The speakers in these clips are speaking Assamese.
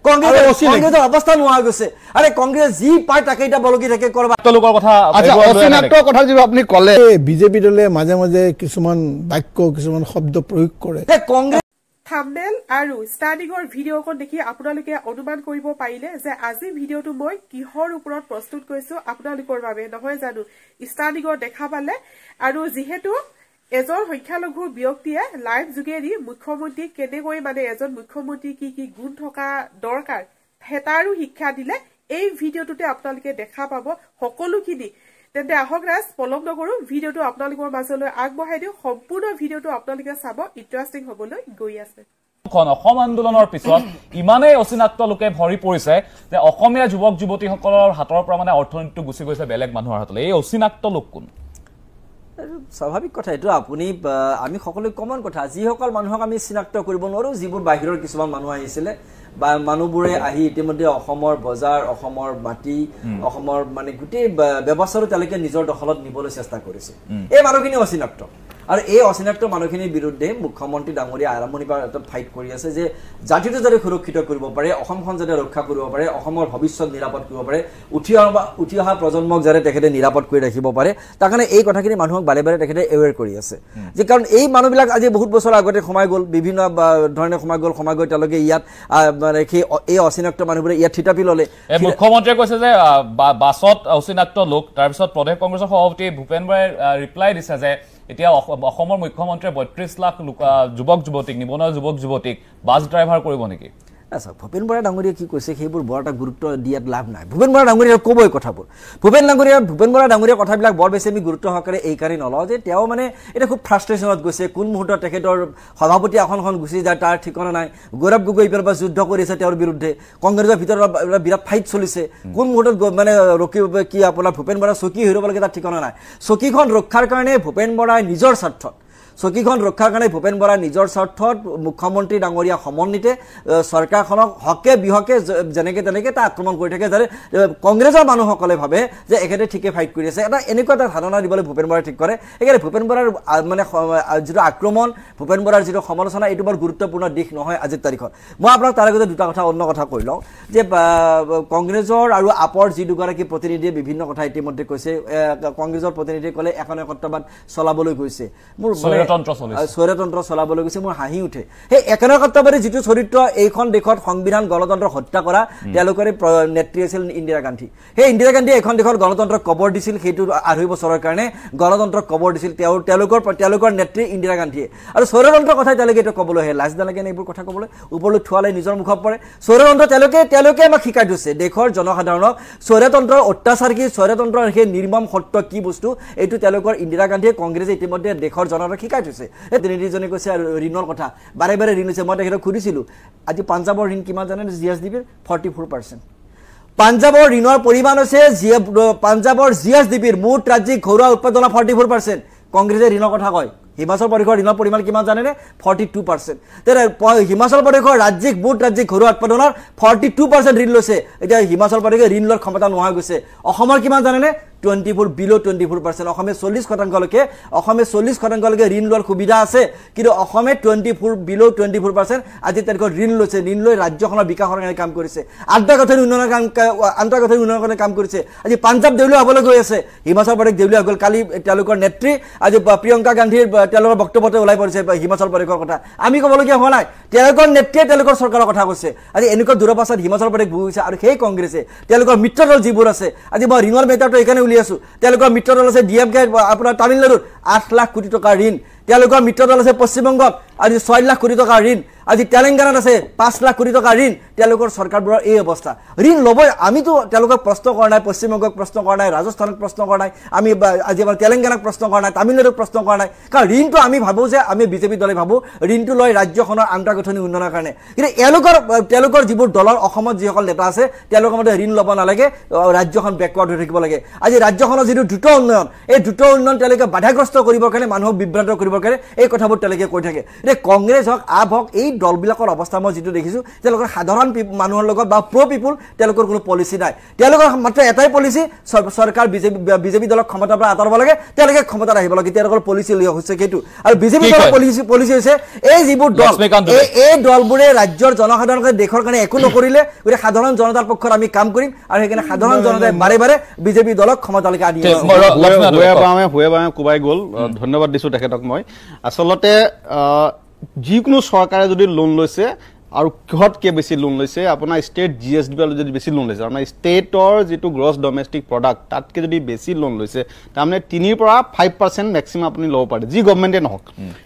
কংগ্ৰেছৰ অৱস্থা নোহোৱা গৈছে আৰে কংগ্ৰেছ যি পায় তাকে এটা বলকি থাকে কৰবা তেওঁলোকৰ কথা আচ্ছা অচিনাক্তৰ কথা যি আপুনি ক'লে বিজেপি দলে মাজে মাজে কিছুমান বাক্য কিছুমান শব্দ প্ৰয়োগ কৰে কংগ্ৰেছ থাম্বনেল আৰু ষ্টাৰ্টিঙৰ ভিডিঅ'খন দেখি আপোনালোকে অনুমান কৰিব পাৰিলে যে আজি ভিডিঅ'টো মই কিহৰ ওপৰত প্ৰস্তুত কৰিছো আপোনালোকৰ বাবে নহয় জানো ষ্টাৰ্টিঙৰ দেখা পালে আৰু যিহেতু এজন সংখ্যালঘু ব্যক্তিয়ে লাইভ যোগেদি মুখ্যমন্ত্ৰী কেনেকৈ মানে এজন মুখ্যমন্ত্ৰী কি কি গুণ থকা দৰকাৰ হেতাৰো শিক্ষা দিলে এই ভিডিঅ'টোতে আপোনালোকে দেখা পাব সকলোখিনি তেন্তে আহক ৰাজ পলম নকৰো ভিডিঅ'টো আপোনালোকৰ মাজলৈ আগবঢ়াই দিওঁ সম্পূৰ্ণ ভিডিঅ'টো আপোনালোকে চাব ইণ্টাৰেষ্টিং হ'বলৈ গৈ আছে অসম আন্দোলনৰ পিছত ইমানেই অচিনাক্ত লোকে ভৰি পৰিছে যে অসমীয়া যুৱক যুৱতীসকলৰ হাতৰ পৰা মানে অৰ্থনীতিটো গুচি গৈছে বেলেগ মানুহৰ হাতলৈ এই অচিনাক্ত লোক কোন স্বাভাৱিক কথা এটো আপুনি আমি সকলো কমন কথা যিসকল মানুহক আমি চিনাক্ত কৰিব নোৱাৰো যিবোৰ বাহিৰৰ কিছুমান মানুহ আহিছিলে বা মানুহবোৰে আহি ইতিমধ্যে অসমৰ বজাৰ অসমৰ মাটি অসমৰ মানে গুটেই ব্যৱস্থাটো তেওঁলোকে নিজৰ দখলত নিবলৈ চেষ্টা কৰিছে এই মানুহখিনি অচিনাক্ত আৰু এই অচিনাক্ত মানুহখিনিৰ বিৰুদ্ধে মুখ্যমন্ত্ৰী ডাঙৰীয়া আৰম্ভণিৰ পৰা এটা ফাইট কৰি আছে যে জাতিটো যাতে সুৰক্ষিত কৰিব পাৰে অসমখন যাতে ৰক্ষা কৰিব পাৰে অসমৰ ভৱিষ্যত নিৰাপদ কৰিব পাৰে উঠি অহা প্ৰজন্মক যাতে তেখেতে নিৰাপদ কৰি ৰাখিব পাৰে তাৰ কাৰণে এই কথাখিনি মানুহক বাৰে বাৰে তেখেতে এৱেৰ কৰি আছে যে কাৰণ এই মানুহবিলাক আজি বহুত বছৰ আগতে সোমাই গ'ল বিভিন্ন ধৰণে সোমাই গ'ল তেওঁলোকে ইয়াত মানে এই অচিনাক্ত মানুহবোৰে ইয়াত থিতাপি ল'লে মুখ্যমন্ত্ৰীয়ে কৈছে যে বাছত অচিনাক্ত লোক তাৰপিছত প্ৰদেশ কংগ্ৰেছৰ সভাপতি ভূপেন বৰাই ৰিপ্লাই দিছে যে এতিয়া অসমৰ মুখ্যমন্ত্ৰীয়ে ৩২ লাখ যুৱক যুৱতীক নিবনুৱা যুৱক যুৱতীক বাছ ড্ৰাইভাৰ কৰিব নেকি আচ্ছা ভূপেন বৰা ডাঙৰীয়া কি কৈছে সেইবোৰ বৰ এটা গুৰুত্ব দিয়াত লাভ নাই ভূপেন বৰা ডাঙৰীয়া ক'বই কথাবোৰ ভূপেন বৰা ডাঙৰীয়া কথাবিলাক বৰ বেছি আমি গুৰুত্ব সহকাৰে এই কাৰণে নলওঁ যে তেওঁ মানে এটা খুব ফ্ৰাষ্ট্ৰেশ্যনত গৈছে কোন মুহূৰ্তত তেখেতৰ সভাপতি আসনখন গুচি যায় তাৰ ঠিকনা নাই গৌৰৱ গগৈ পৰা যুদ্ধ কৰিছে তেওঁৰ বিৰুদ্ধে কংগ্ৰেছৰ ভিতৰত বিৰাট ফাইট চলিছে কোন মুহূৰ্তত মানে ৰকিব কি আপোনাৰ ভূপেন বৰা চকী হৈ ৰ'ব লাগে তাৰ ঠিকনা নাই চকীখন ৰক্ষাৰ কাৰণে ভূপেন বৰাই নিজৰ স্বাৰ্থত চকীখন ৰক্ষাৰ কাৰণে ভূপেন বৰা নিজৰ স্বাৰ্থত মুখ্যমন্ত্ৰী ডাঙৰীয়া সমন্বিতে চৰকাৰখনক হকে বিহকে যেনেকে তেনেকে তা আক্ৰমণ কৰি থাকে যাতে কংগ্ৰেছৰ মানুহসকলে ভাবে যে এখেতে ঠিকে ফাইট কৰি আছে এটা এনেকুৱা এটা ধাৰণা দিবলৈ ভূপেন বৰাই ঠিক কৰে একেবাৰে ভূপেন বৰাৰ মানে যিটো আক্ৰমণ ভূপেন বৰাৰ যিটো সমালোচনা এইটো বৰ গুৰুত্বপূৰ্ণ দিশ নহয় আজিৰ তাৰিখত মই আপোনাক তাৰ আগতে দুটা কথা অন্য কথা কৈ লওঁ যে কংগ্ৰেছৰ আৰু আপৰ যি দুগৰাকী প্ৰতিনিধিয়ে বিভিন্ন কথা ইতিমধ্যে কৈছে কংগ্ৰেছৰ প্ৰতিনিধিয়ে ক'লে একনায়কত্ববাদ চলাবলৈ গৈছে মোৰ স্বৈৰতন্ত্ৰ চলাবলৈ গৈছে মোৰ হাঁহি উঠে সেই একনায়কত্ববাদী যিটো চৰিত্ৰ এইখন দেশত সংবিধান গণতন্ত্ৰ হত্যা কৰা তেওঁলোকৰ নেত্ৰী আছিল ইন্দিৰা গান্ধী সেই ইন্দিৰা গান্ধীয়ে এখন দেশৰ গণতন্ত্ৰক কবৰ দিছিল সেইটো 2.5 বছৰৰ কাৰণে গণতন্ত্ৰক কবৰ দিছিল তেওঁলোকৰ নেত্ৰী ইন্দিৰা গান্ধীয়ে আৰু স্বৈৰতন্ত্ৰৰ কথা তেওঁলোকে এটা ক'বলৈ আহে লাজ নালাগে এইবোৰ কথা ক'বলৈ ওপৰলৈ থোৱালে নিজৰ মুখত পৰে স্বৈৰতন্ত্ৰ তেওঁলোকে আমাক শিকাই দিছে দেশৰ জনসাধাৰণক স্বৈৰতন্ত্ৰৰ অত্যাচাৰ কি স্বৈৰতন্ত্ৰৰ সেই নিৰ্মম সত্য কি বস্তু এইটো তেওঁলোকৰ ইন্দিৰা গান্ধীয়ে কংগ্ৰেছে ইতিমধ্যে দেশৰ জনসাধাৰণক শিকাই দিছে এই তিনিজনে কৈছে ঋণৰ কথা বাৰে বাৰে ঋণ হৈছে মই তেখেতক সুধিছিলোঁ আজি পাঞ্জাৱৰ ঋণ কিমান জানে জিএছডিপিৰ 44% পাঞ্জাৱৰ ঋণৰ পৰিমাণ হৈছে পাঞ্জাৱৰ জিএছডিপিৰ মুঠ ৰাজ্যিক ঘৰুৱা উৎপাদনৰ 44% কংগ্ৰেছে ঋণৰ কথা কয় হিমাচল প্ৰদেশৰ ঋণৰ পৰিমাণ কিমান জানেনে 42% তেনে হিমাচল প্ৰদেশৰ মুঠ ৰাজ্যিক ঘৰুৱা উৎপাদনৰ 42% ঋণ লৈছে এতিয়া হিমাচল প্ৰদেশে ঋণ লোৱাৰ ক্ষমতা নোহোৱা গৈছে অসমৰ কিমান জানেনে 24% অসমে 40%লৈকে ঋণ লোৱাৰ সুবিধা আছে কিন্তু অসমে 24% আজি তাৰিখত ঋণ লৈছে ঋণ লৈ ৰাজ্যখনৰ বিকাশৰ কাৰণে কাম কৰিছে আন্তঃগাঁথনি উন্নয়নৰ কাম কৰিছে আজি পাঞ্জাৱ দেউলীয়া হ'বলৈ গৈ আছে হিমাচল প্ৰদেশ দেউলীয়া হৈ গ'ল কালি তেওঁলোকৰ নেত্ৰী আজি প্ৰিয়ংকা গান্ধীৰ তেওঁলোকৰ বক্তব্যতে ওলাই পৰিছে হিমাচল প্ৰদেশৰ কথা আমি ক'বলগীয়া হোৱা নাই তেওঁলোকৰ নেত্ৰীয়ে তেওঁলোকৰ চৰকাৰৰ কথা কৈছে আজি এনেকুৱা দূৰপাছত হিমাচল প্ৰদেশ ভুগিছে আৰু সেই কংগ্ৰেছে তেওঁলোকৰ মিত্ৰ দল যিবোৰ আছে আজি মই ঋণৰ মেটাৰটো এইকাৰণে উলিয়াইছো তেওঁলোকৰ মিত্ৰ দল আছে ডিএমকে আপোনাৰ তামিলনাডুত 8 লাখ কোটি টকাৰ ঋণ তেওঁলোকৰ মিত্ৰ দল আছে পশ্চিমবংগত আজি 6 লাখ কোটি টকাৰ ঋণ আজি তেলেংগানাত আছে 5 লাখ কোটি টকাৰ ঋণ তেওঁলোকৰ চৰকাৰবোৰৰ এই অৱস্থা ঋণ ল'বই আমিতো তেওঁলোকক প্ৰশ্ন কৰা নাই পশ্চিমবংগক প্ৰশ্ন কৰা নাই ৰাজস্থানক প্ৰশ্ন কৰা নাই আমি আজি আমাৰ তেলেংগানাক প্ৰশ্ন কৰা নাই তামিলনাডুক প্ৰশ্ন কৰা নাই কাৰণ ঋণটো আমি ভাবোঁ যে আমি বিজেপি দলে ভাবোঁ ঋণটো লৈ ৰাজ্যখনৰ আন্তঃগাঁথনি উন্নয়নৰ কাৰণে কিন্তু তেওঁলোকৰ যিবোৰ দলৰ অসমত যিসকল নেতা আছে তেওঁলোকৰ মতে ঋণ ল'ব নালাগে ৰাজ্যখন বেকৱাৰ্ড হৈ থাকিব লাগে আজি ৰাজ্যখনৰ যিটো দ্ৰুত উন্নয়ন এই দ্ৰুত উন্নয়ন তেওঁলোকে বাধাগ্ৰস্ত কৰিবৰ কাৰণে মানুহক বিভ্ৰান্ত কৰিবৰ কাৰণে এই কথাবোৰ তেওঁলোকে কৈ থাকে এতিয়া কংগ্ৰেছ হওক আপ হওক এই দলবিলাকৰ অৱস্থা মই যিটো দেখিছোঁ তেওঁলোকৰ সাধাৰণ মানুহৰ লগত বা প্ৰ' পিপুল তেওঁলোকৰ কোনো পলিচি নাই তেওঁলোকৰ মাত্ৰ এটাই পলিচি চৰকাৰ বিজেপি দলক ক্ষমতাৰ পৰা আঁতৰাব লাগে তেওঁলোকে ক্ষমতাত আহিব লাগে তেওঁলোকৰ পলিচি লৈ হৈছে সেইটো আৰু বিজেপি দলৰ পলিচি হৈছে এই যিবোৰ দল এই দলবোৰে ৰাজ্যৰ জনসাধাৰণকে দেশৰ কাৰণে একো নকৰিলে গতিকে সাধাৰণ জনতাৰ পক্ষত আমি কাম কৰিম আৰু সেইকাৰণে সাধাৰণ জনতাই বাৰে বাৰে বিজেপি দলক ক্ষমতালৈকে আনি কোবাই গ'ল ধন্যবাদ দিছোঁ তেখেতক মই আচলতে যিকোনো চৰকাৰে যদি লোন লৈছে আৰু কিহতকৈ বেছি লোন লৈছে আপোনাৰ ষ্টেট GSD যদি বেছি লোন লৈছে আপোনাৰ ষ্টেটৰ যিটো গ্ৰছ ডমেষ্টিক প্ৰডাক্ট তাতকৈ যদি বেছি লোন লৈছে তাৰমানে 3 পৰা 5% মেক্সিমাম আপুনি ল'ব পাৰে যি গভৰ্ণমেণ্টে নহওক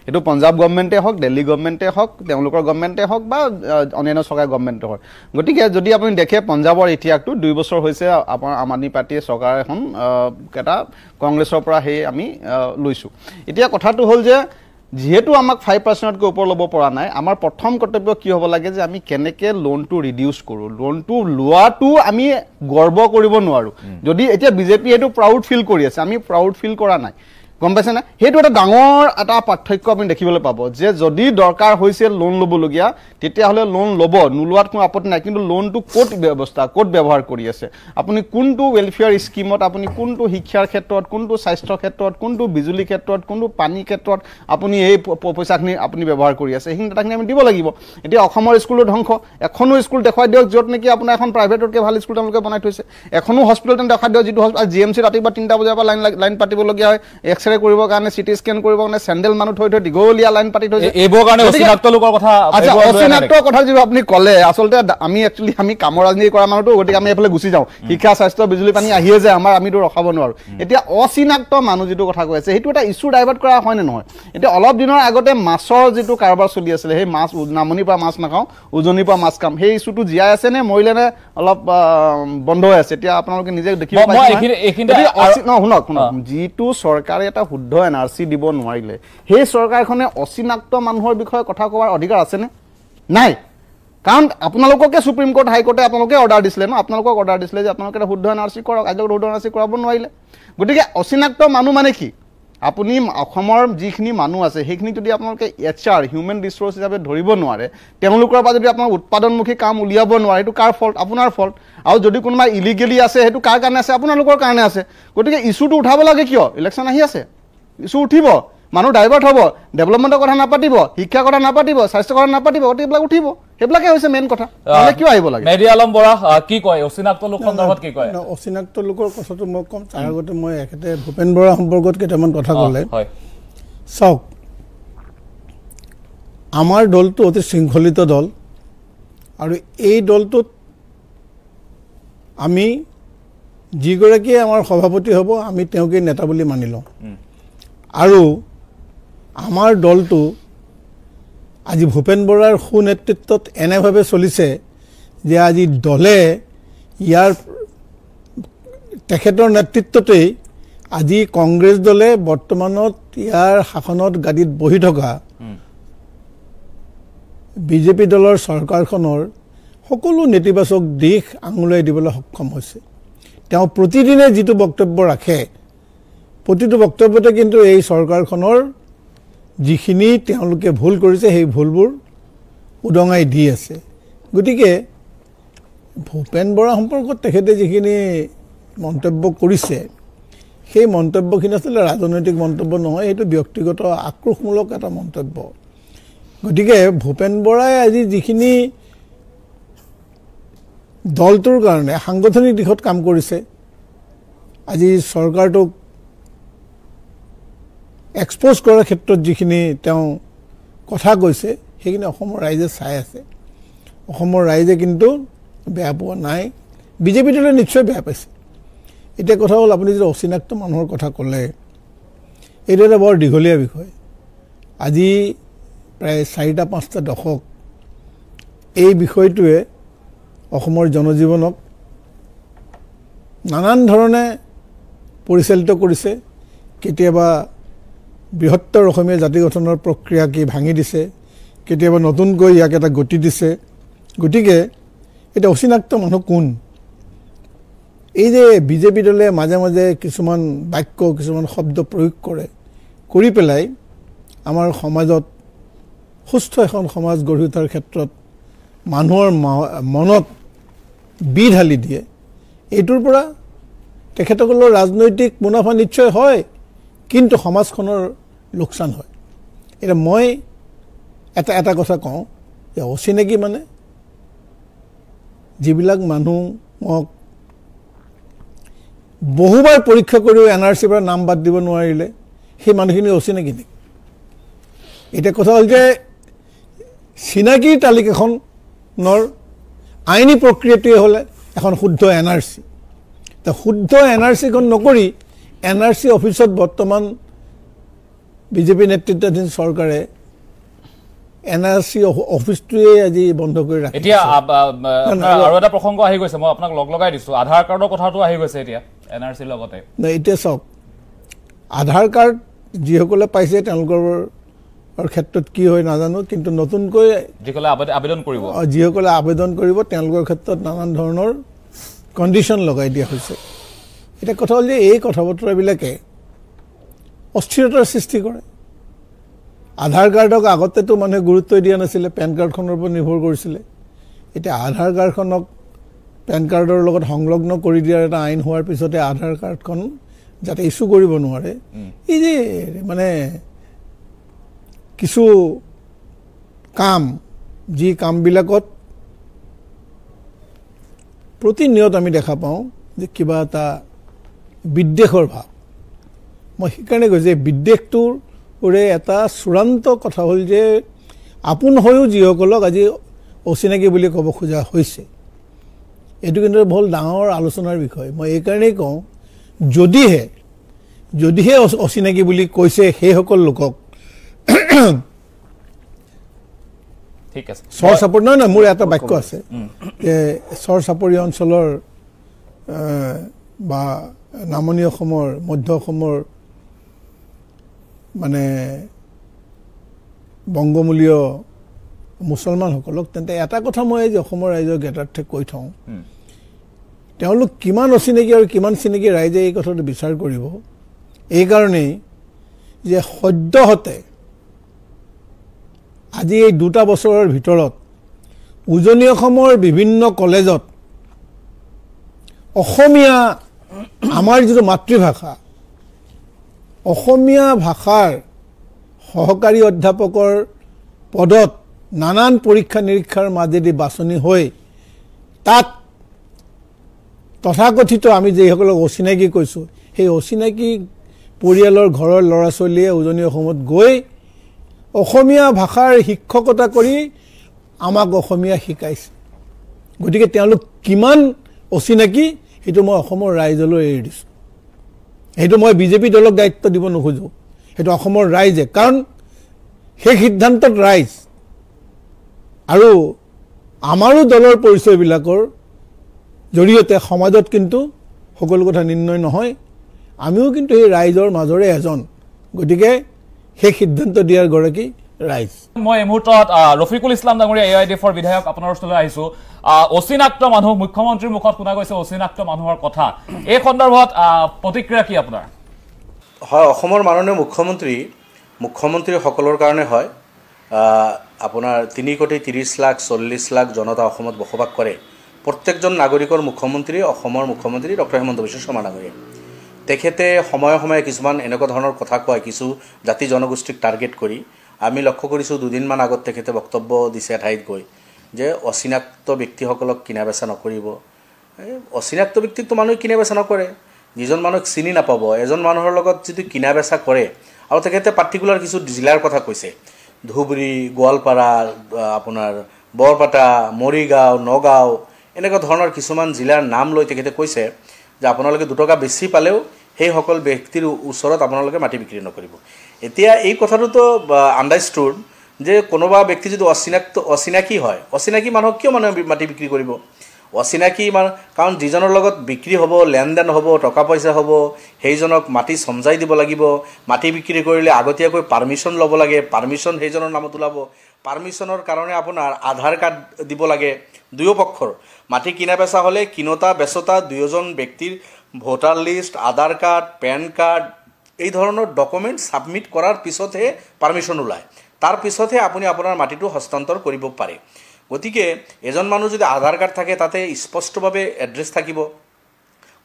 এইটো পঞ্জাৱ গভৰ্ণমেণ্টে হওক দিল্লী গভৰ্ণমেণ্টে হওক তেওঁলোকৰ গভৰ্ণমেণ্টে হওক বা অন্যান্য চৰকাৰী গভৰ্ণমেণ্টে হওক গতিকে যদি আপুনি দেখে পঞ্জাৱৰ ইতিহাসটো 2 বছৰ হৈছে আপোনাৰ আম আদমি পাৰ্টীয়ে চৰকাৰ এখন এটা কংগ্ৰেছৰ পৰা সেই আমি লৈছোঁ এতিয়া কথাটো হ'ল যে যেহেতু আমাক 5%তকৈ ওপৰ ল'ব পৰা নাই আমাৰ প্ৰথম কৰ্তব্য কি হ'ব লাগে যে আমি কেনেকৈ লোনটো ৰিডিউচ কৰোঁ লোনটো লোৱাটো আমি গৰ্ব কৰিব নোৱাৰোঁ যদি এতিয়া বিজেপি এইটো প্ৰাউড ফিল কৰি আছে আমি প্ৰাউড ফিল কৰা নাই গম পাইছে না সেইটো এটা ডাঙৰ এটা পাৰ্থক্য আপুনি দেখিবলৈ পাব যে যদি দৰকাৰ হৈছে লোন ল'বলগীয়া তেতিয়াহ'লে লোন ল'ব নোলোৱাত কোনো আপত্তি নাই কিন্তু লোনটো ক'ত ব্যৱস্থা ক'ত ব্যৱহাৰ কৰি আছে আপুনি কোনটো ৱেলফেয়াৰ স্কিমত আপুনি কোনটো শিক্ষাৰ ক্ষেত্ৰত কোনটো স্বাস্থ্যৰ ক্ষেত্ৰত কোনটো বিজুলী ক্ষেত্ৰত কোনটো পানীৰ ক্ষেত্ৰত আপুনি এই পইচাখিনি আপুনি ব্যৱহাৰ কৰি আছে সেইখিনি ডাটাখিনি আমি দিব লাগিব এতিয়া অসমৰ স্কুলৰ ধ্বংস এখনো স্কুল দেখুৱাই দিয়ক য'ত নেকি আপোনাৰ এখন প্ৰাইভেটতকৈ ভাল স্কুল তেওঁলোকে বনাই থৈছে এখনো হস্পিটেল দেখাই দিয়ক যিটো GMC ৰাতিপুৱা 3টা বজাৰ পৰা লাইন পাতিবলগীয়া হয় কৰিবৰ কাৰণে সিটি স্কেন কৰিবৰ কাৰণে চেণ্ডেল মানুহ থৈ দীঘলীয়া লাইন পাতি থৈছে এইবোৰ কাৰণে অচিনাক্ত লোকৰ কথা অচিনাক্ত কথা যিটো আপুনি ক'লে আচলতে আমি একচুৱেলি আমি কামৰ ৰাজনীতি কৰা মানুহটো গতিকে আমি এইফালে গুচি যাওঁ শিক্ষা স্বাস্থ্য বিজুলী পানী আহিয়ে যায় আমিতো ৰখাব নোৱাৰোঁ এতিয়া অচিনাক্ত মানুহ যিটো কথা কৈ আছে সেইটো এটা ইছ্যু ডাইভাৰ্ট কৰা হয়নে নহয় এতিয়া অলপ দিনৰ আগতে মাছৰ যিটো কাৰবাৰ চলি আছিলে সেই মাছ নামনিৰ পৰা মাছ নাখাওঁ উজনিৰ পৰা মাছ খাম সেই ইছ্যুটো জীয়াই আছে নে মৰিলে নে অলপ বন্ধ হৈ আছে এতিয়া আপোনালোকে নিজে দেখিব পাইছে শুনক যিটো চৰকাৰে এটা শুদ্ধ NRC দিব নোৱাৰিলে সেই চৰকাৰখনে অচিনাক্ত মানুহৰ বিষয়ে কথা কোৱাৰ অধিকাৰ আছেনে নাই কাৰণ আপোনালোককে সুপ্ৰিম কোৰ্ট হাইকোৰ্টে আপোনালোকে অৰ্ডাৰ দিছিলে ন আপোনালোকক অৰ্ডাৰ দিছিলে যে আপোনালোকে এটা শুদ্ধ NRC কৰক আজিলৈকে শুদ্ধ NRC কৰাব নোৱাৰিলে গতিকে অচিনাক্ত মানুহ মানে কি আপুনি অসমৰ যিখিনি মানুহ আছে সেইখিনি যদি আপোনালোকে HR হিউমেন ৰিচোৰ্চ হিচাপে ধৰিব নোৱাৰে তেওঁলোকৰ পৰা যদি আপোনাৰ উৎপাদনমুখী কাম উলিয়াব নোৱাৰে সেইটো কাৰ ফল্ট আপোনাৰ ফল্ট আৰু যদি কোনোবা ইলিগেলি আছে সেইটো কাৰ কাৰণে আছে আপোনালোকৰ কাৰণে আছে গতিকে ইছ্যুটো উঠাব লাগে কিয় ইলেকশ্যন আহি আছে ইছ্যু উঠিব মানুহ ডাইভাৰ্ট হ'ব ডেভেলপমেণ্টৰ কথা নাপাতিব শিক্ষাৰ কথা নাপাতিব স্বাস্থ্যৰ কথা নাপাতিব গতিকে এইবিলাক উঠিব সেইবিলাকে হৈছে মেইন কথা কিয় আহিব লাগে মেহদি আলম বৰা কি কয় অচিনাক্ত লোক সন্দৰ্ভত কি কয় অচিনাক্ত লোকৰ কথাটো মই ক'ম তাৰ আগতে মই এখেতে ভূপেন বৰা সম্পৰ্কত কেইটামান কথা ক'লে চাওক আমাৰ দলটো অতি শৃংখলিত দল আৰু এই দলটোত আমি যিগৰাকীয়ে আমাৰ সভাপতি হ'ব আমি তেওঁকে নেতা বুলি মানি লওঁ আৰু আমাৰ দলটো আজি ভূপেন বৰাৰ সুনেতৃত্বত এনেভাৱে চলিছে যে আজি দলে ইয়াৰ তেখেতৰ নেতৃত্বতেই আজি কংগ্ৰেছ দলে বৰ্তমানত ইয়াৰ শাসনত গাদীত বহি থকা বিজেপি দলৰ চৰকাৰখনৰ সকলো নেতিবাচক দিশ আঙুলিয়াই দিবলৈ সক্ষম হৈছে তেওঁ প্ৰতিদিনে যিটো বক্তব্য ৰাখে প্ৰতিটো বক্তব্যতে কিন্তু এই চৰকাৰখনৰ যিখিনি তেওঁলোকে ভুল কৰিছে সেই ভুলবোৰ উদঙাই দি আছে গতিকে ভূপেন বৰা সম্পৰ্কত তেখেতে যিখিনি মন্তব্য কৰিছে সেই মন্তব্যখিনি আচলতে ৰাজনৈতিক মন্তব্য নহয় সেইটো ব্যক্তিগত আক্ৰোশমূলক এটা মন্তব্য গতিকে ভূপেন বৰাই আজি যিখিনি দলটোৰ কাৰণে সাংগঠনিক দিশত কাম কৰিছে আজি চৰকাৰটোক এক্সপ'জ কৰাৰ ক্ষেত্ৰত যিখিনি তেওঁ কথা কৈছে সেইখিনি অসমৰ ৰাইজে চাই আছে অসমৰ ৰাইজে কিন্তু বেয়া পোৱা নাই বিজেপি দলে নিশ্চয় বেয়া পাইছে এতিয়া কথা হ'ল আপুনি যদি অচিনাক্ত মানুহৰ কথা ক'লে এইটো এটা বৰ দীঘলীয়া বিষয় আজি প্ৰায় 4-5টা দশক এই বিষয়টোৱে অসমৰ জনজীৱনক নানান ধৰণে পৰিচালিত কৰিছে কেতিয়াবা বৃহত্তৰ অসমীয়া জাতি গঠনৰ প্ৰক্ৰিয়াকে ভাঙি দিছে কেতিয়াবা নতুনকৈ ইয়াক এটা গতি দিছে গতিকে এটা অচিনাক্ত মানুহ কোন এই যে বিজেপি দলে মাজে মাজে কিছুমান বাক্য কিছুমান শব্দ প্ৰয়োগ কৰি পেলাই আমাৰ সমাজত সুস্থ এখন সমাজ গঢ়ি উঠাৰ ক্ষেত্ৰত মানুহৰ মনত বিধালি দিয়ে এইটোৰ পৰা তেখেতসকলৰ ৰাজনৈতিক মুনাফা নিশ্চয় হয় কিন্তু সমাজখনৰ লোকচান হয় এটা মই এটা কথা কওঁ যে অচিনাকি মানে যিবিলাক মানুহক বহুবাৰ পৰীক্ষা কৰিও এনআৰচিৰ পৰা নাম বাদ দিব নোৱাৰিলে সেই মানুহখিনি অচিনাকি নেকি এটা কথা হ'ল যে চিনাকিৰ তালিকাখনৰ আইনী প্ৰক্ৰিয়াটোৱে হ'লে এখন শুদ্ধ এনআৰচি তা শুদ্ধ এনআৰচিখন নকৰি এনআৰচি অফিচত বৰ্তমান বিজেপি নেতৃত্বাধীন চৰকাৰে এনআৰচি অফিচটোৱে আজি বন্ধ কৰি ৰাখিছে এতিয়া আৰু এটা প্ৰসংগ আহি গৈছে মই আপোনাক লগ লগাই দিছো আধাৰ কাৰ্ডৰ কথাটো আহি গৈছে এতিয়া এনআৰচিৰ লগতে এতিয়া চাওক আধাৰ কাৰ্ড যিসকলে পাইছে তেওঁলোকৰ ক্ষেত্ৰত কি হয় নাজানো কিন্তু নতুনকৈ যিসকলে আবেদন কৰিব তেওঁলোকৰ ক্ষেত্ৰত নানান ধৰণৰ কণ্ডিশ্যন লগাই দিয়া হৈছে এটা কথা হ'ল যে এই কথা বতৰাবিলাকে অস্থিৰতাৰ সৃষ্টি কৰে আধাৰ কাৰ্ডক আগতেতো মানুহে গুৰুত্ব দিয়া নাছিলে পেন কাৰ্ডখনৰ ওপৰত নিৰ্ভৰ কৰিছিলে এতিয়া আধাৰ কাৰ্ডখনক পেন কাৰ্ডৰ লগত সংলগ্ন কৰি দিয়াৰ এটা আইন হোৱাৰ পিছতে আধাৰ কাৰ্ডখন যাতে ইছ্যু কৰিব নোৱাৰে এই যে মানে কিছু কাম যি কামবিলাকত প্ৰতিনিয়ত আমি দেখা পাওঁ যে কিবা এটা বিদ্বেষৰ ভাৱ মই সেইকাৰণে কৈছোঁ যে বিদ্বেষটোৰে এটা চূড়ান্ত কথা হ'ল যে আপোন হৈও যিসকলক আজি অচিনাকি বুলি ক'ব খোজা হৈছে এইটো কিন্তু বহুত ডাঙৰ আলোচনাৰ বিষয় মই এইকাৰণেই কওঁ যদিহে অচিনাকি বুলি কৈছে সেইসকল লোকক ঠিক আছে চৰ চাপৰি নহয় মোৰ এটা বাক্য আছে যে চৰ চাপৰি অঞ্চলৰ বা নামনি অসমৰ মধ্য অসমৰ মানে বংগমূলীয় মুছলমানসকলক তেন্তে এটা কথা মই যে অসমৰ ৰাইজৰ জ্ঞাতাৰ্থে কৈ থওঁ তেওঁলোক কিমান অচিনাকি আৰু কিমান চিনাকি ৰাইজে এই কথাটো বিচাৰ কৰিব এইকাৰণেই যে সদ্যহতে আজি এই 2টা বছৰৰ ভিতৰত উজনি অসমৰ বিভিন্ন কলেজত অসমীয়া আমাৰ যিটো মাতৃভাষা অসমীয়া ভাষাৰ সহকাৰী অধ্যাপকৰ পদত নানান পৰীক্ষা নিৰীক্ষাৰ মাজেদি বাছনি হৈ তাত তথাকথিত আমি যিসকলক অচিনাকি কৈছোঁ সেই অচিনাকি পৰিয়ালৰ ঘৰৰ ল'ৰা ছোৱালীয়ে উজনি অসমত গৈ অসমীয়া ভাষাৰ শিক্ষকতা কৰি আমাক অসমীয়া শিকাইছে গতিকে তেওঁলোক কিমান অচিনাকি সেইটো মই অসমৰ ৰাইজলৈ এৰি দিছোঁ সেইটো মই বিজেপি দলক দায়িত্ব দিব নোখোজোঁ সেইটো অসমৰ ৰাইজে কাৰণ সেই সিদ্ধান্তত ৰাইজ আৰু আমাৰো দলৰ পৰিচয়বিলাকৰ জৰিয়তে সমাজত কিন্তু সকলো কথা নিৰ্ণয় নহয় আমিও কিন্তু এই ৰাইজৰ মাজৰে এজন গতিকে সেই সিদ্ধান্ত দিয়াৰ গৰাকী ৰাইজ মই এই মুহূৰ্তত ৰফিকুল ইছলাম ডাঙৰীয়া AIDFৰ বিধায়ক আপোনাৰ ওচৰলৈ আহিছোঁ অচিনাক্ত মানুহ মুখ্যমন্ত্ৰীৰ মুখত শুনা গৈছে অচিনাক্ত মানুহৰ কথা এই সন্দৰ্ভত প্ৰতিক্ৰিয়া কি আপোনাৰ হয় অসমৰ মাননীয় মুখ্যমন্ত্ৰীসকলৰ কাৰণে হয় আপোনাৰ 3,30,40,00,000 জনতা অসমত বসবাস কৰে প্ৰত্যেকজন নাগৰিকৰ মুখ্যমন্ত্ৰী অসমৰ মুখ্যমন্ত্ৰী ডক্টৰ হেমন্ত বিশ্ব শৰ্মা ডাঙৰীয়া তেখেতে সময়ে সময়ে কিছুমান এনেকুৱা ধৰণৰ কথা কয় কিছু জাতি জনগোষ্ঠীক টাৰ্গেট কৰি আমি লক্ষ্য কৰিছোঁ দুদিনমান আগত তেখেতে বক্তব্য দিছে ঠাইত গৈ যে অচিনাক্ত ব্যক্তিসকলক কিনা বেচা নকৰিব অচিনাক্ত ব্যক্তিকতো মানুহে কিনা বেচা নকৰে যিজন মানুহক চিনি নাপাব এজন মানুহৰ লগত যদি কিনা বেচা কৰে আৰু তেখেতে পাৰ্টিকুলাৰ কিছু জিলাৰ কথা কৈছে ধুবুৰী গোৱালপাৰা আপোনাৰ বৰপেটা মৰিগাঁও নগাঁও এনেকুৱা ধৰণৰ কিছুমান জিলাৰ নাম লৈ তেখেতে কৈছে যে আপোনালোকে 2 টকা বেছি পালেও সেইসকল ব্যক্তিৰ ওচৰত আপোনালোকে মাটি বিক্ৰী নকৰিব এতিয়া এই কথাটোতো আণ্ডাৰষ্টুড যে কোনোবা ব্যক্তি যদি অচিনাকি হয় অচিনাকি মানুহক কিয় মানুহে মাটি বিক্ৰী কৰিব অচিনাকি কাৰণ যিজনৰ লগত বিক্ৰী হ'ব লেনদেন হ'ব টকা পইচা হ'ব সেইজনক মাটি সমজাই দিব লাগিব মাটি বিক্ৰী কৰিলে আগতীয়াকৈ পাৰ্মিশ্যন ল'ব লাগে পাৰ্মিশ্যন সেইজনৰ নামত ওলাব পাৰ্মিশ্যনৰ কাৰণে আপোনাৰ আধাৰ কাৰ্ড দিব লাগে দুয়ো পক্ষৰ মাটি কিনা বেচা হ'লে কিনতা বেচতা দুয়োজন ব্যক্তিৰ ভোটাৰ লিষ্ট আধাৰ কাৰ্ড পেন কাৰ্ড এই ধৰণৰ ডকুমেণ্ট ছাবমিট কৰাৰ পিছতহে পাৰ্মিশ্যন ওলায় তাৰ পিছতহে আপুনি আপোনাৰ মাটিটো হস্তান্তৰ কৰিব পাৰে গতিকে এজন মানুহ যদি আধাৰ কাৰ্ড থাকে তাতে স্পষ্টভাৱে এড্ৰেছ থাকিব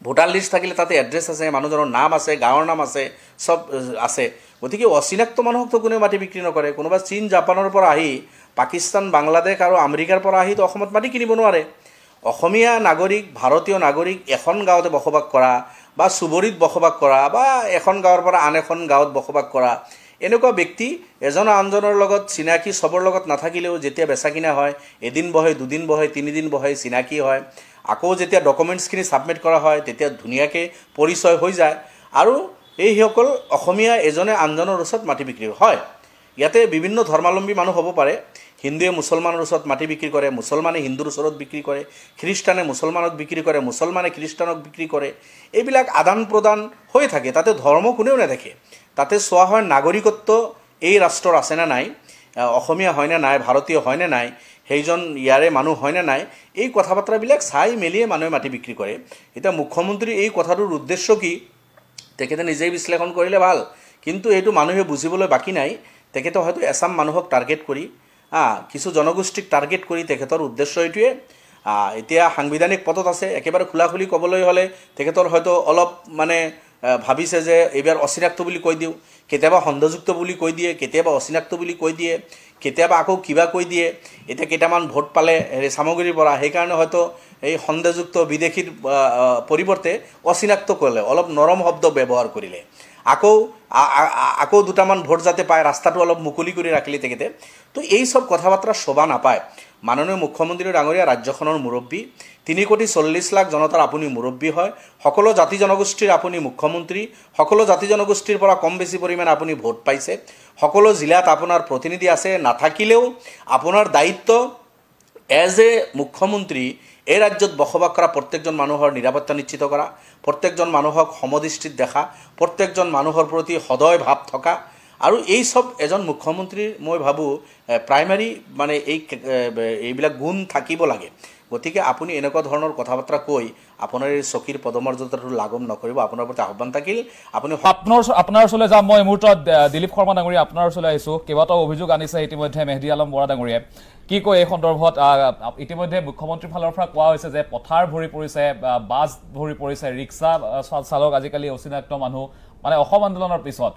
ভোটাৰ লিষ্ট থাকিলে তাতে এড্ৰেছ আছে মানুহজনৰ নাম আছে গাঁৱৰ নাম আছে সব আছে গতিকে অচিনাক্ত মানুহকতো কোনেও মাটি বিক্ৰী নকৰে কোনোবা চীন জাপানৰ পৰা আহি পাকিস্তান বাংলাদেশ আৰু আমেৰিকাৰ পৰা আহি তো অসমত মাটি কিনিব নোৱাৰে অসমীয়া নাগৰিক ভাৰতীয় নাগৰিক এখন গাঁৱতে বসবাস কৰা বা চুবুৰীত বসবাস কৰা বা এখন গাঁৱৰ পৰা আন এখন গাঁৱত বসবাস কৰা এনেকুৱা ব্যক্তি এজন আনজনৰ লগত চিনাকি সবৰ লগত নাথাকিলেও যেতিয়া বেচা কিনা হয় এদিন বহে দুদিন বহে তিনিদিন বহে চিনাকি হয় আকৌ যেতিয়া ডকুমেণ্টছখিনি ছাবমিট কৰা হয় তেতিয়া ধুনীয়াকৈ পৰিচয় হৈ যায় আৰু এইসকল অসমীয়া এজনে আনজনৰ ওচৰত মাটি বিক্ৰী হয় ইয়াতে বিভিন্ন ধৰ্মাৱলম্বী মানুহ হ'ব পাৰে হিন্দুৱে মুছলমানৰ ওচৰত মাটি বিক্ৰী কৰে মুছলমানে হিন্দুৰ ওচৰত বিক্ৰী কৰে খ্ৰীষ্টানে মুছলমানক বিক্ৰী কৰে মুছলমানে খ্ৰীষ্টানক বিক্ৰী কৰে এইবিলাক আদান প্ৰদান হৈ থাকে তাতে ধৰ্ম কোনেও নেদেখে তাতে চোৱা হয় নাগৰিকত্ব এই ৰাষ্ট্ৰৰ আছে নে নাই অসমীয়া হয় নে নাই ভাৰতীয় হয় নে নাই সেইজন ইয়াৰে মানুহ হয় নে নাই এই কথা বাৰ্তাবিলাক চাই মেলিয়ে মানুহে মাটি বিক্ৰী কৰে এতিয়া মুখ্যমন্ত্ৰী এই কথাটোৰ উদ্দেশ্য কি তেখেতে নিজেই বিশ্লেষণ কৰিলে ভাল কিন্তু এইটো মানুহে বুজিবলৈ বাকী নাই তেখেতে হয়তো এছাম মানুহক টাৰ্গেট কৰি কিছু জনগোষ্ঠীক টাৰ্গেট কৰি তেখেতৰ উদ্দেশ্য এইটোৱে এতিয়া সাংবিধানিক পদত আছে একেবাৰে খোলাখুলি ক'বলৈ হ'লে তেখেতৰ হয়তো অলপ মানে ভাবিছে যে এইবাৰ অচিনাক্ত বুলি কৈ দিওঁ কেতিয়াবা সন্দেহযুক্ত বুলি কৈ দিয়ে কেতিয়াবা অচিনাক্ত বুলি কৈ দিয়ে কেতিয়াবা আকৌ কিবা কৈ দিয়ে এতিয়া কেইটামান ভোট পালে সামগ্ৰীৰ পৰা সেইকাৰণে হয়তো এই সন্দেহযুক্ত বিদেশীৰ পৰিৱৰ্তে অচিনাক্ত কৰিলে অলপ নৰম শব্দ ব্যৱহাৰ কৰিলে আকৌ দুটামান ভোট যাতে পায় ৰাস্তাটো অলপ মুকলি কৰি ৰাখিলে তেখেতে তো এই সব কথা বাৰ্তা শোভা নাপায় মাননীয় মুখ্যমন্ত্ৰী ডাঙৰীয়া ৰাজ্যখনৰ মুৰব্বী 3,40,00,000 জনতাৰ আপুনি মুৰব্বী হয় সকলো জাতি জনগোষ্ঠীৰ আপুনি মুখ্যমন্ত্ৰী সকলো জাতি জনগোষ্ঠীৰ পৰা কম বেছি পৰিমাণে আপুনি ভোট পাইছে সকলো জিলাত আপোনাৰ প্ৰতিনিধি আছে নাথাকিলেও আপোনাৰ দায়িত্ব এজ এ মুখ্যমন্ত্ৰী এই ৰাজ্যত বসবাস কৰা প্ৰত্যেকজন মানুহৰ নিৰাপত্তা নিশ্চিত কৰা প্ৰত্যেকজন মানুহক সমদৃষ্টিত দেখা প্ৰত্যেকজন মানুহৰ প্ৰতি সদয় ভাৱ থকা আৰু এই সব এজন মুখ্যমন্ত্ৰীৰ মই ভাবোঁ প্ৰাইমাৰী মানে এইবিলাক গুণ থাকিব লাগে গতিকে আপুনি এনেকুৱা ধৰণৰ কথা বাৰ্তা কৈ আপোনাৰ এই চকীৰ পদমৰ্যাদাটো লাগম নকৰিব আপোনাৰ প্ৰতি আহ্বান থাকিল আপুনি আপোনাৰ ওচৰলৈ যাম মই মুহূৰ্তত দিলীপ শৰ্মা ডাঙৰীয়া আপোনাৰ ওচৰলৈ আহিছোঁ কেইবাটাও অভিযোগ আনিছে ইতিমধ্যে মেহদি আলম বৰা ডাঙৰীয়াই কি কয় এই সন্দৰ্ভত ইতিমধ্যে মুখ্যমন্ত্ৰীৰ ফালৰ পৰা কোৱা হৈছে যে পথাৰ ভৰি পৰিছে বাছ ভৰি পৰিছে ৰিক্সা চালক আজিকালি অচিনাক্ত মানুহ মানে অসম আন্দোলনৰ পিছত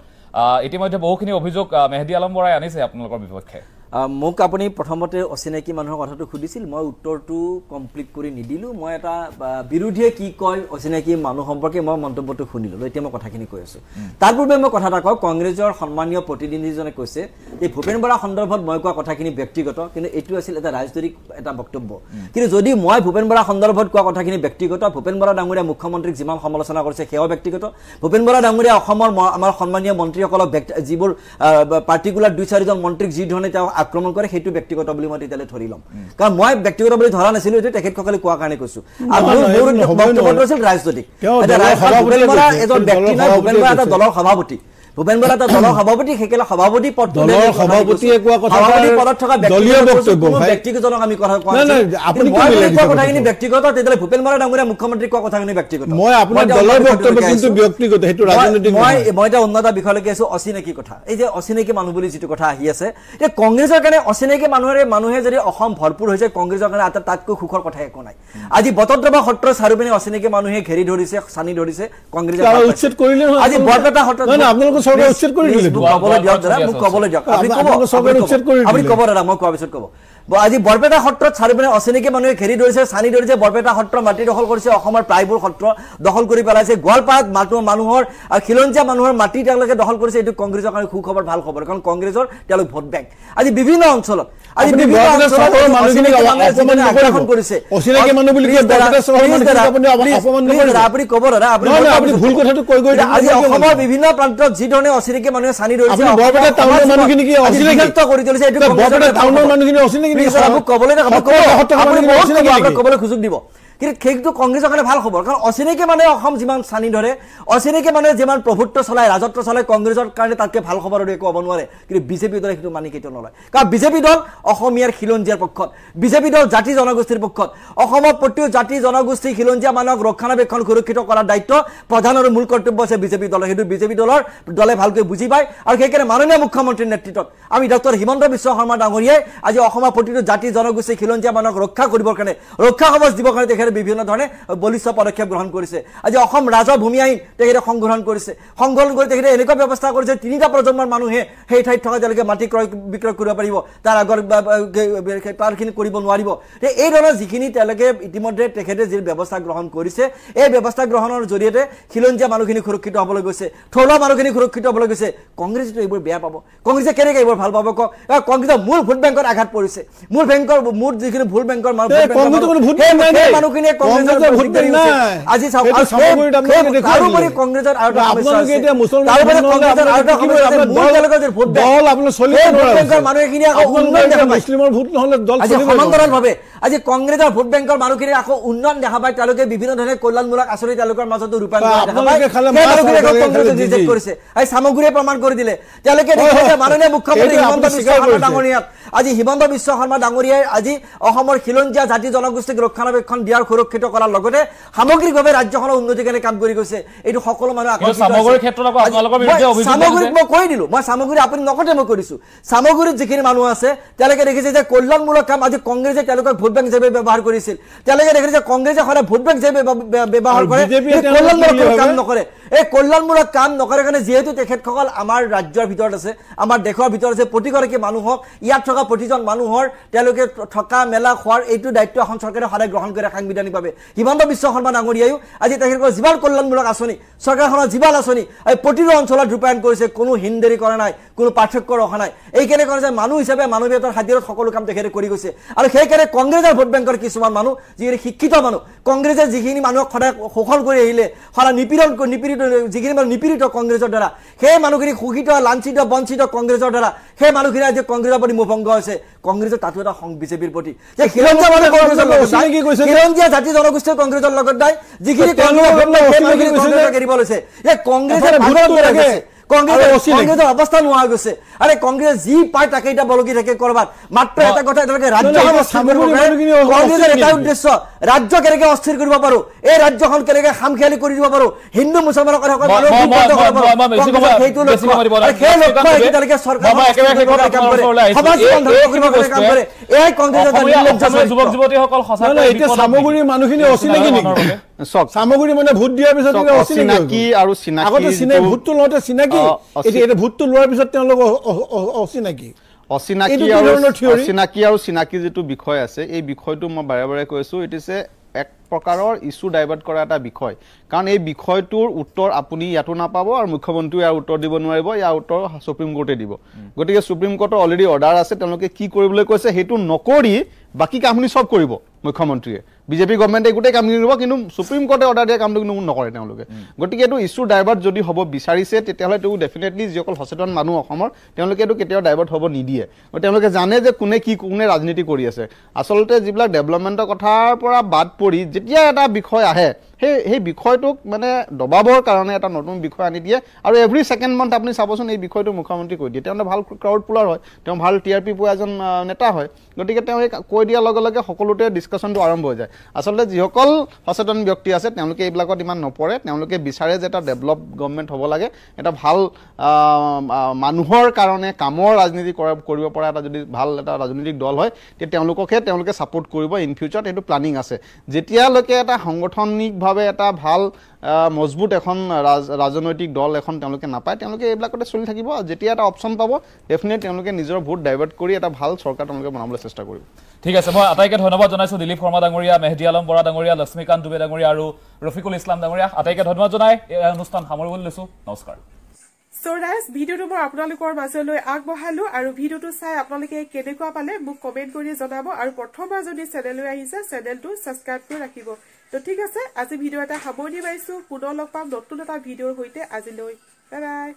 ইতিমধ্যে বহুখিনি অভিযোগ মেহদি আলম বৰাই আনিছে আপোনালোকৰ বিপক্ষে মোক আপুনি প্ৰথমতে অচিনাকি মানুহৰ কথাটো সুধিছিল মই উত্তৰটো কমপ্লিট কৰি নিদিলোঁ মই এটা বিৰোধীয়ে কি কয় অচিনাকি মানুহ সম্পৰ্কে মই মন্তব্যটো শুনিলোঁ এতিয়া মই কথাখিনি কৈ আছোঁ তাৰ পূৰ্বে মই কথা এটা কওঁ কংগ্ৰেছৰ সন্মানীয় প্ৰতিনিধিজনে কৈছে যে ভূপেন বৰা সন্দৰ্ভত মই কোৱা কথাখিনি ব্যক্তিগত কিন্তু এইটো আছিল এটা ৰাজনৈতিক এটা বক্তব্য কিন্তু যদি মই ভূপেন বৰা সন্দৰ্ভত কোৱা কথাখিনি ব্যক্তিগত ভূপেন বৰা ডাঙৰীয়া মুখ্যমন্ত্ৰীক যিমান সমালোচনা কৰিছে সেয়াও ব্যক্তিগত ভূপেন বৰা ডাঙৰীয়া অসমৰ আমাৰ সন্মানীয় মন্ত্ৰীসকলক যিবোৰ পাৰ্টিকুলাৰ 2-4জন মন্ত্ৰীক যি ধৰণে তেওঁ আক্ৰমণ কৰে সেইটো ব্যক্তিগত বুলি মই তেতিয়ালৈ ধৰি ল'ম কাৰণ মই ব্যক্তিগত বুলি ধৰা নাছিলো এইটো তেখেতসকলে কোৱা কাৰণে কৈছোঁ আৰু বক্তব্যটো আছিল ৰাজনৈতিক ভূপেন বৰা এজন ব্যক্তি নহয় ভূপেন বৰা এটা দলৰ সভাপতি ভূপেন বৰা এটা দলৰ সভাপতি সেইকেলা সভাপতি পদ দলৰ সভাপতিয়ে কোৱা কথা পদত থকা দলীয় বক্তব্য ব্যক্তিগতজনক আমি কথা কোৱা নাই আপুনি কোৱা কথাখিনি ব্যক্তিগত তেতিয়ালে ভূপেন বৰা ডাঙৰীয়া মুখ্যমন্ত্ৰী কোৱা কথাখিনি ব্যক্তিগত মই আপোনাৰ দলৰ বক্তব্য কিন্তু ব্যক্তিগত হেতু ৰাজনৈতিক মই এটা উন্নত বিষয়লৈকে আছো অচিনাকি কথা এই যে অচিনাকি মানুহ বুলি যিটো কথা আহি আছে এই কংগ্ৰেছৰ কাৰণে অচিনাকি মানুহে যদি অসম ভৰপুৰ হৈছে কংগ্ৰেছৰ কাৰণে তাতকৈ সুখৰ কথা একো নাই আজি বটদ্ৰৱা সত্ৰ চাৰিপিনে অচিনাকি মানুহে ঘেৰি ধৰিছে চানি ধৰিছে কংগ্ৰেছে উচ্ছেদ কৰিলে আজি বৰপেটা সত্ৰ আপোনালোকৰ চৰকাৰ উচ্ছেদ কৰি দিলে কবলৈ দিয়ক আপুনি কব দাদা মই কোৱাৰ পিছত কব আজি বৰপেটা সত্ৰত চাৰিপিনে অচিনাকি মানুহে ঘেৰি ধৰিছে চানি ধৰিছে বৰপেটা সত্ৰ মাটি দখল কৰিছে অসমৰ প্ৰায়বোৰ সত্ৰ দখল কৰি পেলাইছে গোৱালপাৰাত মানুহৰ খিলঞ্জীয়া মানুহৰ মাটি তেওঁলোকে দখল কৰিছে এইটো কংগ্ৰেছৰ কাৰণে সুখবৰ ভাল খবৰ কাৰণ কংগ্ৰেছৰ তেওঁলোক ভোট বেংক আজি বিভিন্ন অঞ্চলত আপুনি কব দাদা আপুনি ভুল কথাটো কৈ গৈ আজি অসমৰ বিভিন্ন প্ৰান্তত যি ধৰণে অচিনাকি মানুহে চানি ধৰিছে কৰি তুলিছে এইটো কবলৈ সুযোগ দিব কিন্তু সেইটো কংগ্ৰেছৰ কাৰণে ভাল খবৰ, কাৰণ অচিনাকি মানুহে অসম যিমান চানি ধৰে, অচিনাকি মানুহে যিমান প্ৰভুত্ব চলায়, ৰাজত্ব চলায়, কংগ্ৰেছৰ কাৰণে তাতকৈ ভাল খবৰ আৰু একো হ'ব নোৱাৰে। কিন্তু বিজেপি দলে সেইটো মানি কেতিয়াও নলয়, কাৰণ বিজেপি দল অসমীয়াৰ খিলঞ্জীয়াৰ পক্ষত, বিজেপি দল জাতি জনগোষ্ঠীৰ পক্ষত। অসমৰ প্ৰতিটো জাতি জনগোষ্ঠী খিলঞ্জীয়া মানুহক ৰক্ষণাবেক্ষণ সুৰক্ষিত কৰাৰ দায়িত্ব প্ৰধান আৰু মূল কৰ্তব্য আছে বিজেপি দলৰ। সেইটো বিজেপি দলে ভালকৈ বুজি পায়, আৰু সেইকাৰণে মাননীয় মুখ্যমন্ত্ৰীৰ নেতৃত্বত আমি ডক্টৰ হিমন্ত বিশ্ব শৰ্মা ডাঙৰীয়াই আজি অসমৰ প্ৰতিটো জাতি জনগোষ্ঠী খিলঞ্জীয়া মানুহক ৰক্ষা কৰিবৰ কাৰণে, ৰক্ষা কৱচ দিবৰ কাৰণে তেখেতে বিভিন্ন ধৰণে বলিষ্ঠ পদক্ষেপ গ্ৰহণ কৰিছে। আজি অসম ৰাজহ ভূমি আইন তেখেতে সংশোধন কৰিছে, সংশোধন কৰি তেখেতে এনেকুৱা ব্যৱস্থা কৰিছে 3টা প্ৰজন্মৰ মানুহে সেই ঠাইত থকা তেওঁলোকে মাটি ক্ৰয় বিক্ৰয় কৰিব পাৰিব, তাৰ আগৰ তাৰখিনি কৰিব নোৱাৰিব। এই ধৰণৰ যিখিনি তেওঁলোকে ইতিমধ্যে তেখেতে যি ব্যৱস্থা গ্ৰহণ কৰিছে, এই ব্যৱস্থা গ্ৰহণৰ জৰিয়তে খিলঞ্জীয়া মানুহখিনি সুৰক্ষিত হ'বলৈ গৈছে, থলুৱা মানুহখিনি সুৰক্ষিত হ'বলৈ গৈছে। কংগ্ৰেছেতো এইবোৰ বেয়া পাব, কংগ্ৰেছে কেনেকৈ এইবোৰ ভাল পাব কওক? কংগ্ৰেছৰ মূল ভোট বেংকত আঘাত পৰিছে, মূল যিখিনি ভোট বেংকৰ মানুহখিনিয়ে আজি চাওক, তাৰোপৰি কংগ্ৰেছৰ আৰু এটা সমস্যা আছে, তাৰোপৰি কংগ্ৰেছৰ আৰু এটা সমস্যা আছে, মূল তেওঁলোকৰ যে ভোট বেংক বেংকৰ মানুহখিনি আকৌ উন্নয়ন দেখা পায় আজি সমান্তৰালভাৱে। আজি কংগ্ৰেছৰ ভোট বেংকৰ মানুহখিনি আকৌ উন্নয়ন দেখা পায়, তেওঁলোকে বিভিন্ন ধৰণে কল্যাণমূলক আঁচনি তেওঁলোকৰ মাজতো ৰূপায়ণ কৰা দেখা পায়। কংগ্ৰেছে ৰিজেক্ট কৰিছে, এই সামগ্ৰীয়ে প্ৰমাণ কৰি দিলে। তেওঁলোকে দেখিছে মাননীয় মুখ্যমন্ত্ৰী হিমন্ত বিশ্ব শৰ্মা ডাঙৰীয়াক, আজি হিমন্ত বিশ্ব শৰ্মা ডাঙৰীয়াই আজি অসমৰ খিলঞ্জীয়া জাতি জনগোষ্ঠীক ৰক্ষণাবেক্ষণ দিয়াৰ সুৰক্ষিত কৰাৰ লগতে সামগ্ৰিকভাৱে ৰাজ্যখনৰ উন্নতিৰ কাৰণে কাম কৰি গৈছে। এইটো সকলো মানুহ সামগ্ৰীক মই কৈ দিলো, মই সামগ্ৰী আপুনি নকতে মই কৰিছো। সামগ্ৰীত যিখিনি মানুহ আছে তেওঁলোকে দেখিছে যে কল্যাণমূলক কাম আজি কংগ্ৰেছে তেওঁলোকক ভোট বেংক হিচাপে ব্যৱহাৰ কৰিছিল। তেওঁলোকে দেখিছে যে কংগ্ৰেছে সদায় ভোট বেংক হিচাপে ব্যৱহাৰ কৰে, কল্যাণমূলক কাম নকৰে। এই কল্যাণমূলক কাম নকৰে কাৰণে যিহেতু তেখেতসকল আমাৰ ৰাজ্যৰ ভিতৰত আছে, আমাৰ দেশৰ ভিতৰত আছে, প্ৰতিগৰাকী মানুহক ইয়াত থকা প্ৰতিজন মানুহৰ তেওঁলোকে থকা মেলা খোৱাৰ এইটো দায়িত্ব এখন চৰকাৰে সদায় গ্ৰহণ কৰে সাংবিধানিকভাৱে। হিমন্ত বিশ্ব শৰ্মা ডাঙৰীয়াইও আজি তেখেতসকলৰ যিমান কল্যাণমূলক আঁচনি, চৰকাৰখনৰ যিমান আঁচনি প্ৰতিটো অঞ্চলত ৰূপায়ণ কৰিছে, কোনো হিনদেৰি কৰা নাই, কোনো পাৰ্থক্য ৰখা নাই। এইকাৰণে কৰে যে মানুহ হিচাপে মানৱীয়তাৰ খাতিৰত সকলো কাম তেখেতে কৰি গৈছে। আৰু সেইকাৰণে কংগ্ৰেছৰ ভোট বেংকৰ কিছুমান মানুহ যিখিনি শিক্ষিত মানুহ, কংগ্ৰেছে যিখিনি মানুহক সদায় শোষণ কৰি আহিলে, সদায় নিপীড়িত যিখিনি মানুহ নিপীড়িত কংগ্ৰেছৰ দ্বাৰা, সেই মানুহখিনি শোষিত লাঞ্ছিত বঞ্চিত কংগ্ৰেছৰ দ্বাৰা, সেই মানুহখিনি আজি কংগ্ৰেছৰ প্ৰতি মোহভংগ হৈছে। কংগ্ৰেছৰ তাতো এটা বিজেপিৰ প্ৰতি যে খিলঞ্জীয়া মানুহ কংগ্ৰেছৰ লগত নাই, খিলঞ্জীয়া জাতি জনগোষ্ঠীৰ কংগ্ৰেছৰ লগত নাই, যিখিনি কংগ্ৰেছক এৰিব লৈছে। এই কংগ্ৰেছে কংগ্ৰেছৰ অৱস্থা নোহোৱা হৈ গৈছে। আৰে কংগ্ৰেছ যি পায় তাকে এতিয়া বলকি থাকে কৰবাত। মাত্ৰ এটা কথা, এতিয়ালৈকে কংগ্ৰেছৰ এটা উদ্দেশ্য, ৰাজ্য কেনেকে অস্থিৰ কৰিব পাৰো, এই ৰাজ্যখন কেনেকে খামখেয়ালি কৰি দিব পাৰো, হিন্দু মুছলমানৰ কথা সেইটো সামগ্ৰীৰ মানুহখিনি অচিনাকি নেকি? সামগ্ৰী মানে ভোট দিয়াৰ পিছত অচিনাকি আৰু ভোটটো লওঁতে চিনাকি, এতিয়া ভোটটো লোৱাৰ পিছত তেওঁলোক অচিনাকি। অচিনাকি আৰু চিনাকি যিটো বিষয় আছে, এই বিষয়টো মই বাৰে বাৰে কৈছো, ইট ইজ এক প্ৰকাৰৰ ইছ্যু ডাইভাৰ্ট কৰা এটা বিষয়। কাৰণ এই বিষয়টোৰ উত্তৰ আপুনি ইয়াতো নাপাব, আৰু মুখ্যমন্ত্ৰীয়ে ইয়াৰ উত্তৰ দিব নোৱাৰিব, ইয়াৰ উত্তৰ সুপ্ৰিম কোৰ্টে দিব। গতিকে সুপ্ৰিম কোৰ্টৰ অলৰেডি অৰ্ডাৰ আছে, তেওঁলোকে কি কৰিবলৈ কৈছে সেইটো নকৰি বাকী কামখিনি চব কৰিব মুখ্যমন্ত্ৰীয়ে। বিজেপি গভৰ্ণমেণ্টে গোটেই কামখিনি কৰিব, কিন্তু সুপ্ৰিম কোৰ্টে অৰ্ডাৰ দিয়া কামটো কিন্তু নকৰে তেওঁলোকে। গতিকে এইটো ইছ্যু ডাইভাৰ্ট যদি হ'ব বিচাৰিছে, তেতিয়াহ'লে তেওঁ ডেফিনেটলি যিসকল সচেতন মানুহ অসমৰ, তেওঁলোকে এইটো কেতিয়াও ডাইভাৰ্ট হ'ব নিদিয়ে। তেওঁলোকে জানে যে কোনে ৰাজনীতি কৰি আছে। আচলতে যিবিলাক ডেভেলপমেণ্টৰ কথাৰ পৰা বাদ পৰি যেতিয়া এটা বিষয় আহে, সেই বিষয়টোক মানে দবাবৰ কাৰণে এটা নতুন বিষয় আনি দিয়ে, আৰু এভৰি ছেকেণ্ড মান্থ আপুনি চাবচোন এই বিষয়টো মুখ্যমন্ত্ৰী কৈ দিয়ে। তেওঁ ভাল ক্ৰাউড পুলাৰ হয়, তেওঁ ভাল TRP পোৱা এজন নেতা হয়। গতিকে তেওঁ কৈ দিয়াৰ লগে লগে সকলোতে ডিছকাশ্যনটো আৰম্ভ হৈ যায়। আচলতে যিসকল সচেতন ব্যক্তি আছে তেওঁলোকে এইবিলাকত ইমান নপৰে, তেওঁলোকে বিচাৰে যে এটা ডেভেলপ গভৰ্ণমেণ্ট হ'ব লাগে, এটা ভাল মানুহৰ কাৰণে কামৰ ৰাজনীতি কৰিব পৰা এটা যদি ভাল এটা ৰাজনৈতিক দল হয়, তেতিয়া তেওঁলোকে ছাপোৰ্ট কৰিব ইন ফিউচাৰত। সেইটো প্লানিং আছে। যেতিয়ালৈকে এটা সাংগঠনিকভাৱে এটা ভাল মজবুত এখন ৰাজনৈতিক দল এখন তেওঁলোকে নাপায়, তেওঁলোকে এইবিলাকতে চলি থাকিব। যেতিয়া এটা অপশ্যন পাব, ডেফিনেটলি তেওঁলোকে নিজৰ ভোট ডাইভাৰ্ট কৰি এটা ভাল চৰকাৰ তেওঁলোকে বনাবলৈ চেষ্টা কৰিব। ঠিক আছে, মই আটাইকে ধন্যবাদ জনাইছো দিলীপ শৰ্মা ডাঙৰীয়া, মেহদী আলম বৰা ডাঙৰীয়া, লক্ষ্মীকান্ত দুবে ডাঙৰীয়া আৰু ৰফিকুল ইছলাম ডাঙৰীয়া, আটাইকে ধন্যবাদ জনাই এই অনুষ্ঠান সামৰিবলৈ লৈছো। নমস্কাৰ। So guys, ভিডিওটো মই আপোনালোকৰ মাজলৈ আগবঢ়ালো, আৰু ভিডিওটো চাই আপোনালোকে কেনেকুৱা পালে মোক কমেন্ট কৰি জনাব, আৰু প্ৰথমবাৰ যদি চেনেললৈ আহিছে চেনেলটো সাবস্ক্ৰাইব কৰি ৰাখিব। তো ঠিক আছে, আজি ভিডিও এটা সামৰণি মাৰিছো। পুনৰ লগ পাম নতুন এটা ভিডিওৰ সৈতে। আজিলৈ বাই বাই।